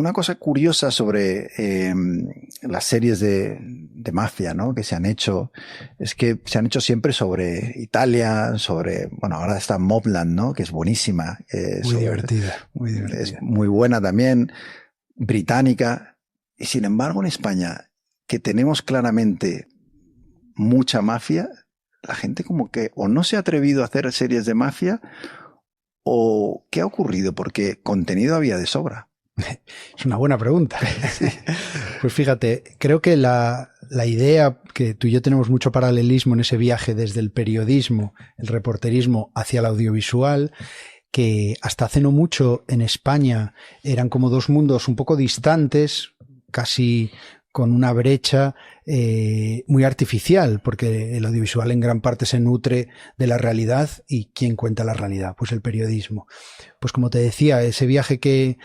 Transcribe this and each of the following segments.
una cosa curiosa sobre las series de mafia, ¿no? Que se han hecho, es que se han hecho siempre sobre Italia, bueno, ahora está Mobland, ¿no? Que es buenísima. Muy divertida. Es muy buena también, británica. Y sin embargo, en España, que tenemos claramente mucha mafia, la gente como que o no se ha atrevido a hacer series de mafia o ¿qué ha ocurrido? Porque contenido había de sobra. Es una buena pregunta. Pues fíjate, creo que la idea que tú y yo tenemos mucho paralelismo en ese viaje desde el periodismo, el reporterismo hacia el audiovisual, que hasta hace no mucho en España eran como dos mundos un poco distantes, casi con una brecha muy artificial, porque el audiovisual en gran parte se nutre de la realidad. ¿Y quién cuenta la realidad? Pues el periodismo. Pues como te decía, ese viaje que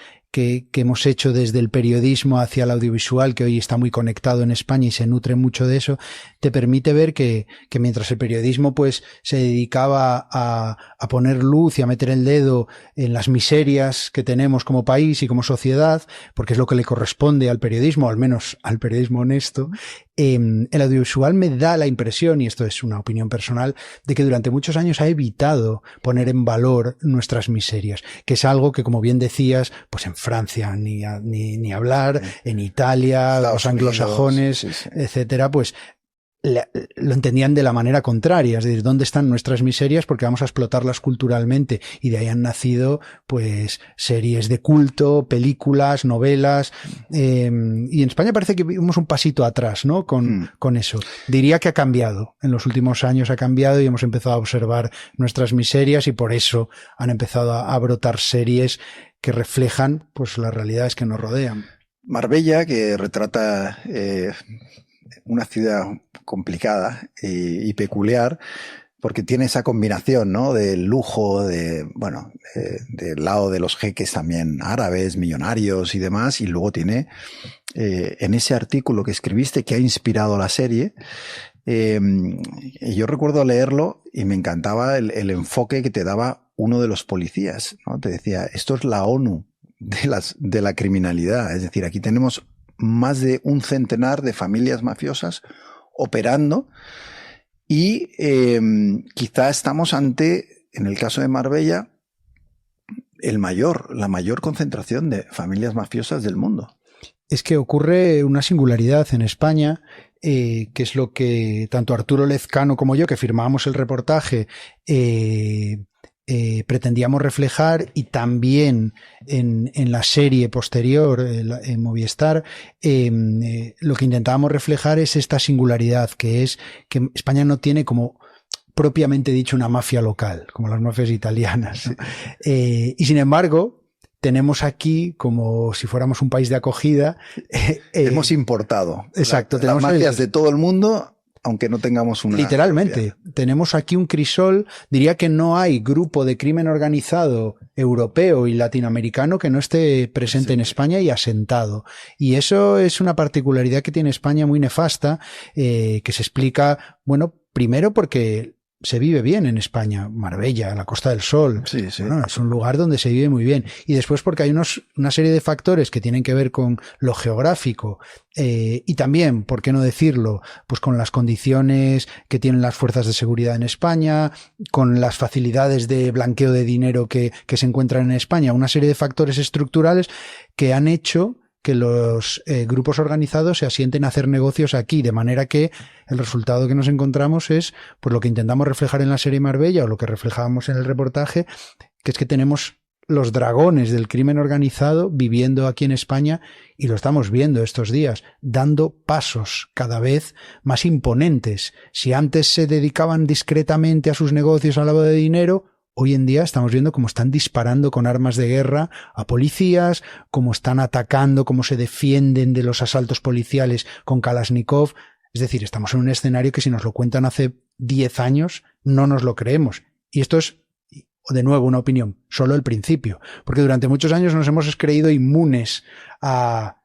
hemos hecho desde el periodismo hacia el audiovisual, que hoy está muy conectado en España y se nutre mucho de eso, te permite ver que mientras el periodismo pues se dedicaba a poner luz y a meter el dedo en las miserias que tenemos como país y como sociedad, porque es lo que le corresponde al periodismo, al menos al periodismo honesto, el audiovisual me da la impresión, y esto es una opinión personal, de que durante muchos años ha evitado poner en valor nuestras miserias, que es algo que, como bien decías, pues en Francia ni hablar, en Italia, los anglosajones, sí. Etcétera, pues lo entendían de la manera contraria, es decir, ¿dónde están nuestras miserias? Porque vamos a explotarlas culturalmente, y de ahí han nacido pues series de culto, películas, novelas, y en España parece que vimos un pasito atrás, ¿no? Con eso. Diría que ha cambiado, en los últimos años ha cambiado y hemos empezado a observar nuestras miserias, y por eso han empezado a brotar series que reflejan pues las realidades que nos rodean. Marbella, que retrata una ciudad complicada y peculiar, porque tiene esa combinación, ¿no? Del lujo, del lado de los jeques también árabes, millonarios y demás, y luego tiene en ese artículo que escribiste que ha inspirado la serie, yo recuerdo leerlo y me encantaba el enfoque que te daba uno de los policías, ¿no? Te decía, esto es la ONU de la criminalidad, es decir, aquí tenemos más de un centenar de familias mafiosas operando y quizá estamos ante, en el caso de Marbella, la mayor concentración de familias mafiosas del mundo. Es que ocurre una singularidad en España, que es lo que tanto Arturo Lezcano como yo, que firmábamos el reportaje, pretendíamos reflejar, y también en la serie posterior en Movistar, lo que intentábamos reflejar es esta singularidad, que es que España no tiene como propiamente dicho una mafia local, como las mafias italianas, ¿no? Y sin embargo tenemos aquí, como si fuéramos un país de acogida, hemos importado las mafias de todo el mundo, aunque no tengamos una... Literalmente, tenemos aquí un crisol. Diría que no hay grupo de crimen organizado europeo y latinoamericano que no esté presente en España y asentado. Y eso es una particularidad que tiene España muy nefasta, que se explica, bueno, primero porque se vive bien en España, Marbella, la Costa del Sol. Sí, sí. Bueno, es un lugar donde se vive muy bien. Y después porque hay una serie de factores que tienen que ver con lo geográfico, y también, ¿por qué no decirlo? Pues con las condiciones que tienen las fuerzas de seguridad en España, con las facilidades de blanqueo de dinero que se encuentran en España, una serie de factores estructurales que han hecho que los grupos organizados se asienten a hacer negocios aquí, de manera que el resultado que nos encontramos es pues lo que intentamos reflejar en la serie Marbella, o lo que reflejábamos en el reportaje, que es que tenemos los dragones del crimen organizado viviendo aquí en España, y lo estamos viendo estos días, dando pasos cada vez más imponentes. Si antes se dedicaban discretamente a sus negocios al lavado de dinero, hoy en día estamos viendo cómo están disparando con armas de guerra a policías, cómo están atacando, cómo se defienden de los asaltos policiales con Kalashnikov. Es decir, estamos en un escenario que si nos lo cuentan hace 10 años no nos lo creemos. Y esto es, de nuevo, una opinión, solo el principio. Porque durante muchos años nos hemos creído inmunes a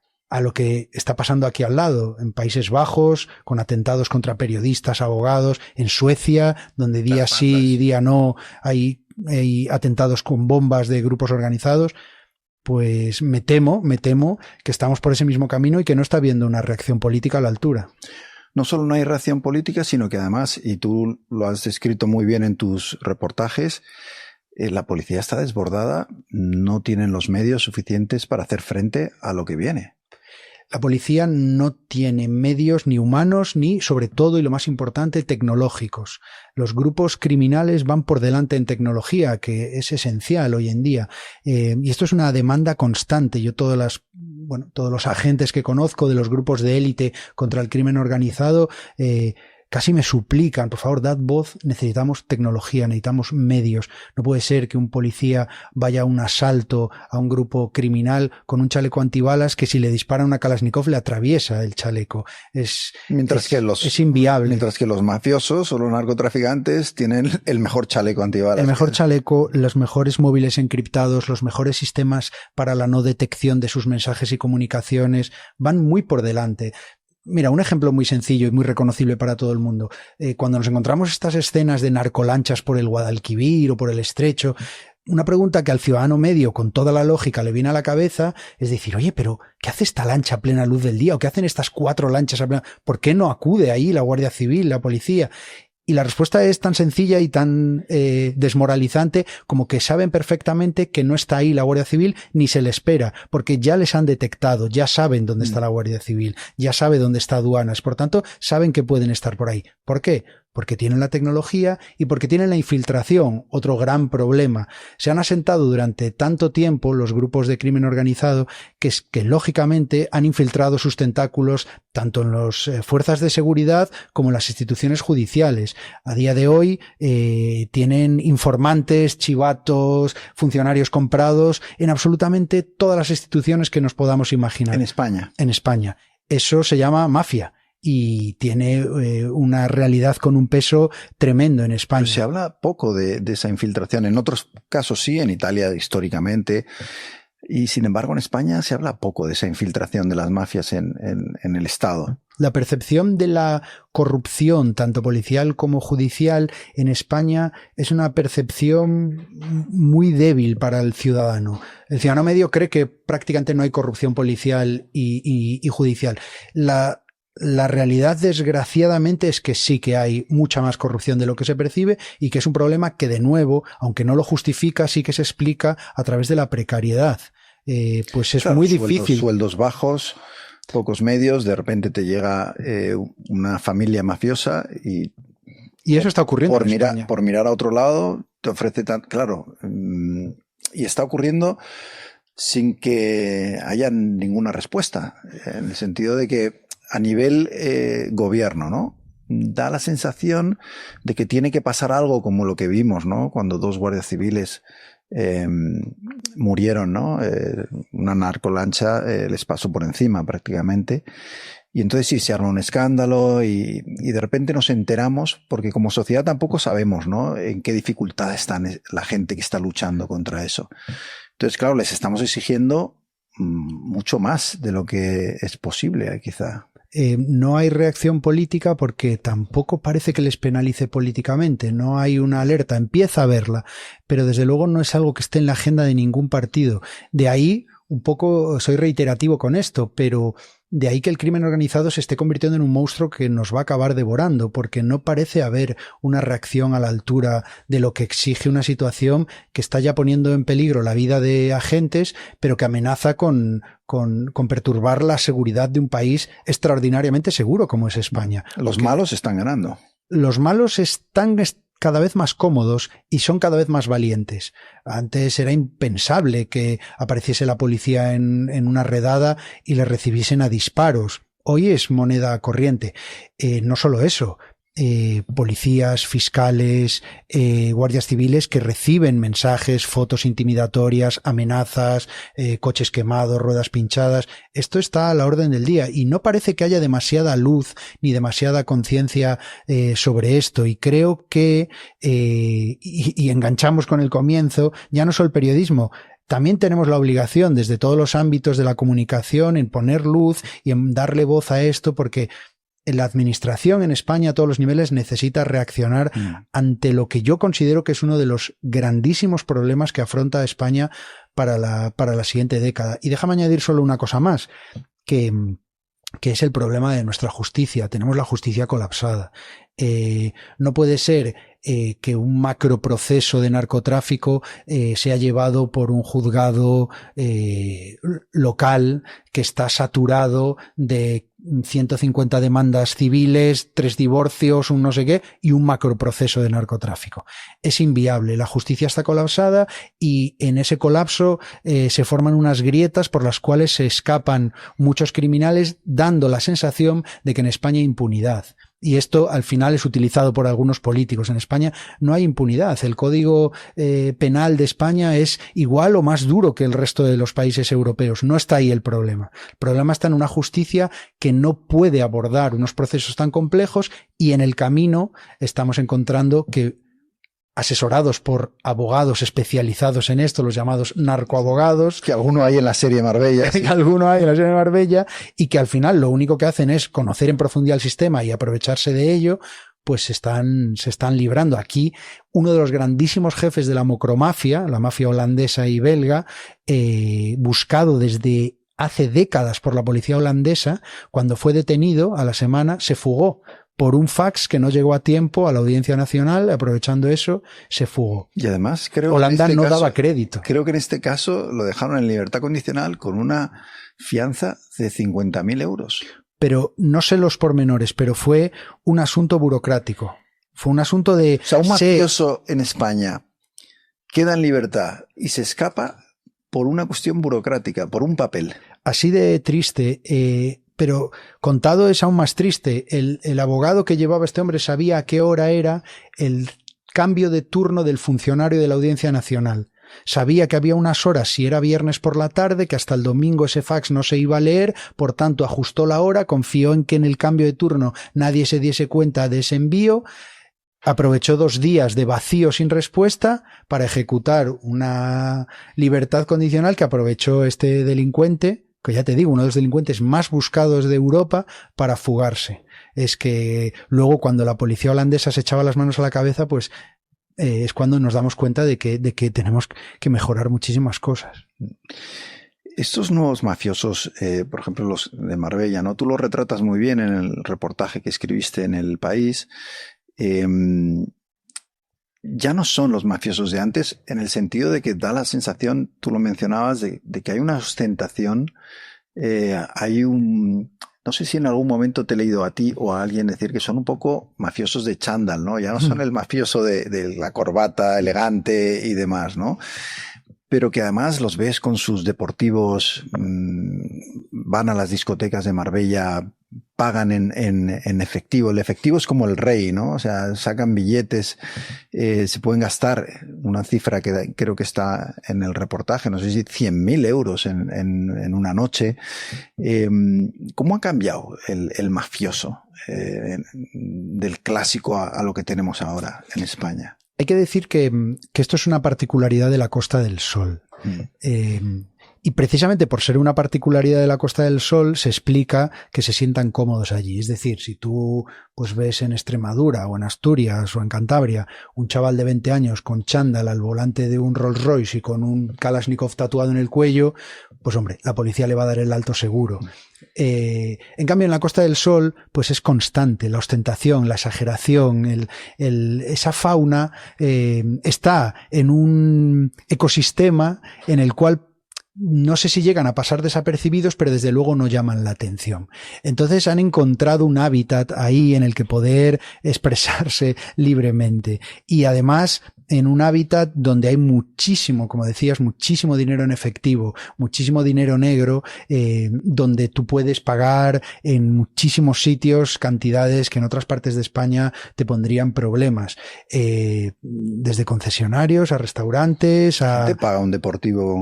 lo que está pasando aquí al lado, en Países Bajos, con atentados contra periodistas, abogados, en Suecia, donde día sí y día no hay atentados con bombas de grupos organizados. pues me temo que estamos por ese mismo camino y que no está habiendo una reacción política a la altura. No solo no hay reacción política, sino que además, y tú lo has descrito muy bien en tus reportajes, la policía está desbordada, no tienen los medios suficientes para hacer frente a lo que viene. La policía no tiene medios ni humanos ni, sobre todo, y lo más importante, tecnológicos. Los grupos criminales van por delante en tecnología, que es esencial hoy en día. Y esto es una demanda constante. Yo todos los agentes que conozco de los grupos de élite contra el crimen organizado, casi me suplican, por favor, dad voz, necesitamos tecnología, necesitamos medios. No puede ser que un policía vaya a un asalto a un grupo criminal con un chaleco antibalas que si le dispara una Kalashnikov le atraviesa el chaleco. Es inviable. Mientras que los mafiosos o los narcotraficantes tienen el mejor chaleco antibalas. El mejor chaleco, los mejores móviles encriptados, los mejores sistemas para la no detección de sus mensajes y comunicaciones, van muy por delante. Mira, un ejemplo muy sencillo y muy reconocible para todo el mundo. Cuando nos encontramos estas escenas de narcolanchas por el Guadalquivir o por el Estrecho, una pregunta que al ciudadano medio, con toda la lógica, le viene a la cabeza es decir, oye, pero ¿qué hace esta lancha a plena luz del día? ¿O qué hacen estas 4 lanchas a plena? ¿Por qué no acude ahí la Guardia Civil, la policía? Y la respuesta es tan sencilla y tan desmoralizante como que saben perfectamente que no está ahí la Guardia Civil ni se le espera, porque ya les han detectado, ya saben dónde está la Guardia Civil, ya sabe dónde está aduanas, por tanto, saben que pueden estar por ahí. ¿Por qué? Porque tienen la tecnología y porque tienen la infiltración, otro gran problema. Se han asentado durante tanto tiempo los grupos de crimen organizado que lógicamente han infiltrado sus tentáculos tanto en las fuerzas de seguridad como en las instituciones judiciales. A día de hoy tienen informantes, chivatos, funcionarios comprados en absolutamente todas las instituciones que nos podamos imaginar. En España. En España. Eso se llama mafia. Y tiene una realidad con un peso tremendo en España. Pero se habla poco de esa infiltración. En otros casos sí, en Italia históricamente. Y sin embargo en España se habla poco de esa infiltración de las mafias en el Estado. La percepción de la corrupción, tanto policial como judicial, en España es una percepción muy débil para el ciudadano. El ciudadano medio cree que prácticamente no hay corrupción policial y judicial. La realidad, desgraciadamente, es que sí que hay mucha más corrupción de lo que se percibe y que es un problema que, de nuevo, aunque no lo justifica, sí que se explica a través de la precariedad. Pues es muy difícil. Sueldos bajos, pocos medios, de repente te llega una familia mafiosa y eso está ocurriendo por mirar a otro lado te ofrece y está ocurriendo sin que haya ninguna respuesta, en el sentido de que a nivel gobierno, ¿no? Da la sensación de que tiene que pasar algo como lo que vimos, ¿no? Cuando 2 guardias civiles murieron, ¿no? Una narcolancha les pasó por encima prácticamente. Y entonces sí, se arma un escándalo y de repente nos enteramos, porque como sociedad tampoco sabemos, ¿no? En qué dificultad está la gente que está luchando contra eso. Entonces, claro, les estamos exigiendo mucho más de lo que es posible, quizá. No hay reacción política porque tampoco parece que les penalice políticamente, no hay una alerta, empieza a haberla, pero desde luego no es algo que esté en la agenda de ningún partido. De ahí, un poco, soy reiterativo con esto, pero de ahí que el crimen organizado se esté convirtiendo en un monstruo que nos va a acabar devorando, porque no parece haber una reacción a la altura de lo que exige una situación que está ya poniendo en peligro la vida de agentes, pero que amenaza con perturbar la seguridad de un país extraordinariamente seguro como es España. Los malos están ganando. Los malos están cada vez más cómodos y son cada vez más valientes. Antes era impensable que apareciese la policía en una redada y le recibiesen a disparos. Hoy es moneda corriente. No solo eso. Policías, fiscales, guardias civiles que reciben mensajes, fotos intimidatorias, amenazas, coches quemados, ruedas pinchadas. Esto está a la orden del día y no parece que haya demasiada luz ni demasiada conciencia sobre esto, y creo que y enganchamos con el comienzo, ya no solo el periodismo, también tenemos la obligación desde todos los ámbitos de la comunicación en poner luz y en darle voz a esto, porque la administración en España a todos los niveles necesita reaccionar ante lo que yo considero que es uno de los grandísimos problemas que afronta España para la siguiente década. Y déjame añadir solo una cosa más, que es el problema de nuestra justicia. Tenemos la justicia colapsada. No puede ser que un macroproceso de narcotráfico sea llevado por un juzgado local que está saturado de 150 demandas civiles, 3 divorcios, un no sé qué, y un macroproceso de narcotráfico. Es inviable. La justicia está colapsada y en ese colapso se forman unas grietas por las cuales se escapan muchos criminales, dando la sensación de que en España hay impunidad. Y esto al final es utilizado por algunos políticos. En España no hay impunidad. El Código Penal de España es igual o más duro que el resto de los países europeos. No está ahí el problema. El problema está en una justicia que no puede abordar unos procesos tan complejos y en el camino estamos encontrando que, asesorados por abogados especializados en esto, los llamados narcoabogados. Que alguno hay en la serie Marbella. Sí. Que alguno hay en la serie Marbella y que al final lo único que hacen es conocer en profundidad el sistema y aprovecharse de ello, pues se están librando. Aquí uno de los grandísimos jefes de la macromafia, la mafia holandesa y belga, buscado desde hace décadas por la policía holandesa, cuando fue detenido a la semana se fugó. Por un fax que no llegó a tiempo a la Audiencia Nacional, aprovechando eso, se fugó. Y además creo Holanda que no daba crédito. Creo que en este caso lo dejaron en libertad condicional con una fianza de 50.000 euros. Pero no sé los pormenores, pero fue un asunto burocrático. Fue un asunto de... O sea, un mafioso en España queda en libertad y se escapa por una cuestión burocrática, por un papel. Así de triste... Pero contado es aún más triste. El abogado que llevaba a este hombre sabía a qué hora era el cambio de turno del funcionario de la Audiencia Nacional. Sabía que había unas horas, si era viernes por la tarde, que hasta el domingo ese fax no se iba a leer, por tanto ajustó la hora, confió en que en el cambio de turno nadie se diese cuenta de ese envío, aprovechó 2 días de vacío sin respuesta para ejecutar una libertad condicional que aprovechó este delincuente, que ya te digo, uno de los delincuentes más buscados de Europa, para fugarse. Es que luego cuando la policía holandesa se echaba las manos a la cabeza, pues es cuando nos damos cuenta de que tenemos que mejorar muchísimas cosas. Estos nuevos mafiosos, por ejemplo los de Marbella, ¿no? Tú los retratas muy bien en el reportaje que escribiste en El País. Ya no son los mafiosos de antes, en el sentido de que da la sensación, tú lo mencionabas, de que hay una ostentación, hay un... No sé si en algún momento te he leído a ti o a alguien decir que son un poco mafiosos de chándal, ¿no? Ya no son el mafioso de la corbata elegante y demás, ¿no? Pero que además los ves con sus deportivos, van a las discotecas de Marbella, pagan en efectivo. El efectivo es como el rey, ¿no? O sea, sacan billetes, se pueden gastar una cifra que creo que está en el reportaje, no sé si 100.000 euros en una noche. ¿Cómo ha cambiado el mafioso del clásico a lo que tenemos ahora en España? Hay que decir que esto es una particularidad de la Costa del Sol. Y precisamente por ser una particularidad de la Costa del Sol se explica que se sientan cómodos allí. Es decir, si tú pues ves en Extremadura o en Asturias o en Cantabria un chaval de 20 años con chándal al volante de un Rolls Royce y con un Kalashnikov tatuado en el cuello, pues hombre, la policía le va a dar el alto seguro. En cambio en la Costa del Sol pues es constante la ostentación, la exageración, esa fauna está en un ecosistema en el cual no sé si llegan a pasar desapercibidos, pero desde luego no llaman la atención. Entonces han encontrado un hábitat ahí en el que poder expresarse libremente. Y además en un hábitat donde hay muchísimo, como decías, muchísimo dinero en efectivo, muchísimo dinero negro, donde tú puedes pagar en muchísimos sitios cantidades que en otras partes de España te pondrían problemas. Desde concesionarios a restaurantes a... ¿Te paga un deportivo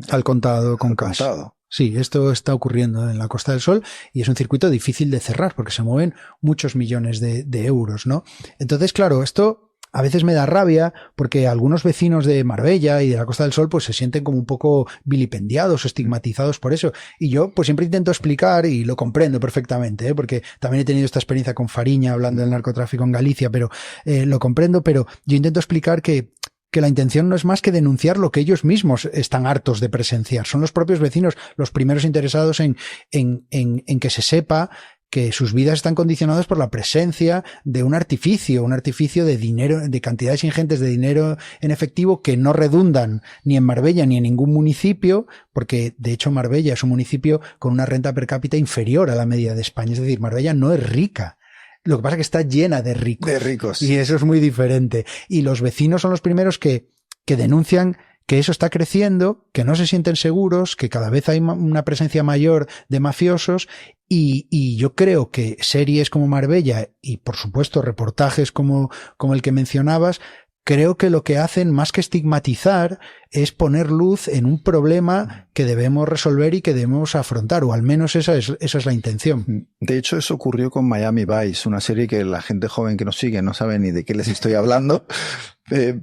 al contado con cash? Sí, esto está ocurriendo en la Costa del Sol y es un circuito difícil de cerrar porque se mueven muchos millones de euros, ¿no? Entonces, claro, esto a veces me da rabia porque algunos vecinos de Marbella y de la Costa del Sol pues se sienten como un poco vilipendiados, estigmatizados por eso. Y yo pues siempre intento explicar, y lo comprendo perfectamente, porque también he tenido esta experiencia con Fariña hablando del narcotráfico en Galicia, pero lo comprendo, pero yo intento explicar que la intención no es más que denunciar lo que ellos mismos están hartos de presenciar. Son los propios vecinos los primeros interesados en que se sepa que sus vidas están condicionadas por la presencia de un artificio de dinero, de cantidades ingentes de dinero en efectivo que no redundan ni en Marbella ni en ningún municipio, porque de hecho Marbella es un municipio con una renta per cápita inferior a la media de España. Es decir, Marbella no es rica. Lo que pasa es que está llena de ricos. De ricos. Y eso es muy diferente. Y los vecinos son los primeros que denuncian que eso está creciendo, que no se sienten seguros, que cada vez hay una presencia mayor de mafiosos, y yo creo que series como Marbella y por supuesto reportajes como el que mencionabas, creo que lo que hacen más que estigmatizar es poner luz en un problema que debemos resolver y que debemos afrontar, o al menos esa es la intención. De hecho, eso ocurrió con Miami Vice, una serie que la gente joven que nos sigue no sabe ni de qué les estoy hablando,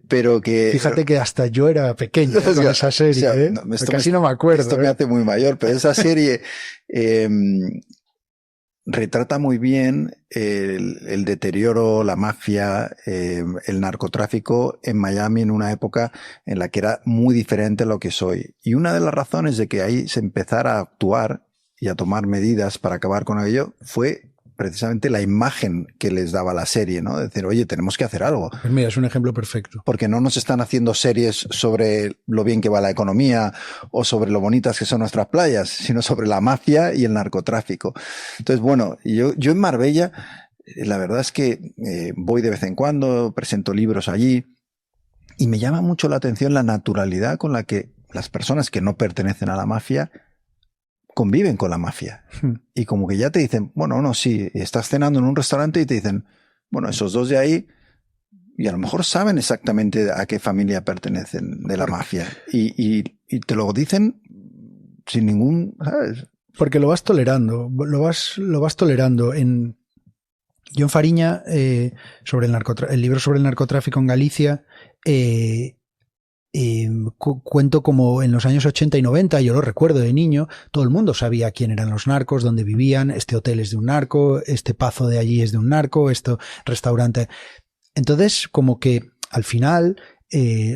pero que... Fíjate que hasta yo era pequeño con esa serie, o sea, casi no me acuerdo. Esto me hace muy mayor, pero esa serie retrata muy bien el deterioro, la mafia, el narcotráfico en Miami en una época en la que era muy diferente a lo que es hoy. Y una de las razones de que ahí se empezara a actuar y a tomar medidas para acabar con ello fue precisamente la imagen que les daba la serie, ¿no? De decir, oye, tenemos que hacer algo. Pues mira, es un ejemplo perfecto. Porque no nos están haciendo series sobre lo bien que va la economía o sobre lo bonitas que son nuestras playas, sino sobre la mafia y el narcotráfico. Entonces, bueno, yo en Marbella, la verdad es que voy de vez en cuando, presento libros allí, y me llama mucho la atención la naturalidad con la que las personas que no pertenecen a la mafia conviven con la mafia. Y como que ya te dicen, bueno, no, sí, estás cenando en un restaurante y te dicen, bueno, esos dos de ahí, y a lo mejor saben exactamente a qué familia pertenecen de la mafia. Y te lo dicen sin ningún, ¿sabes? Porque lo vas tolerando, lo vas tolerando. Yo en Fariña, sobre el libro sobre el narcotráfico en Galicia, cuento como en los años 80 y 90, yo lo recuerdo de niño, todo el mundo sabía quién eran los narcos, dónde vivían, este hotel es de un narco, este pazo de allí es de un narco, este restaurante. Entonces, como que al final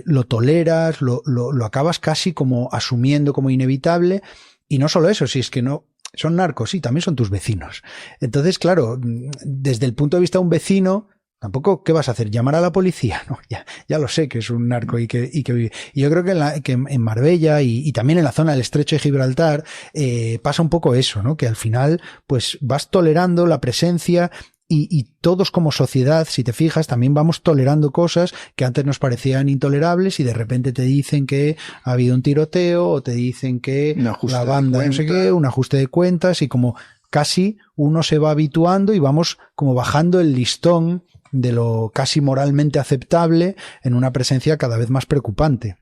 lo toleras, lo acabas casi como asumiendo como inevitable, y no solo eso, si es que no son narcos, sí, también son tus vecinos. Entonces, claro, desde el punto de vista de un vecino, tampoco, ¿qué vas a hacer? ¿Llamar a la policía? No, ya lo sé que es un narco y que vive. Y yo creo que en Marbella y también en la zona del Estrecho de Gibraltar pasa un poco eso, ¿no? Que al final pues vas tolerando la presencia y todos como sociedad, si te fijas, también vamos tolerando cosas que antes nos parecían intolerables y de repente te dicen que ha habido un tiroteo o te dicen que la banda no sé qué, un ajuste de cuentas, y como casi uno se va habituando y vamos como bajando el listón de lo casi moralmente aceptable en una presencia cada vez más preocupante.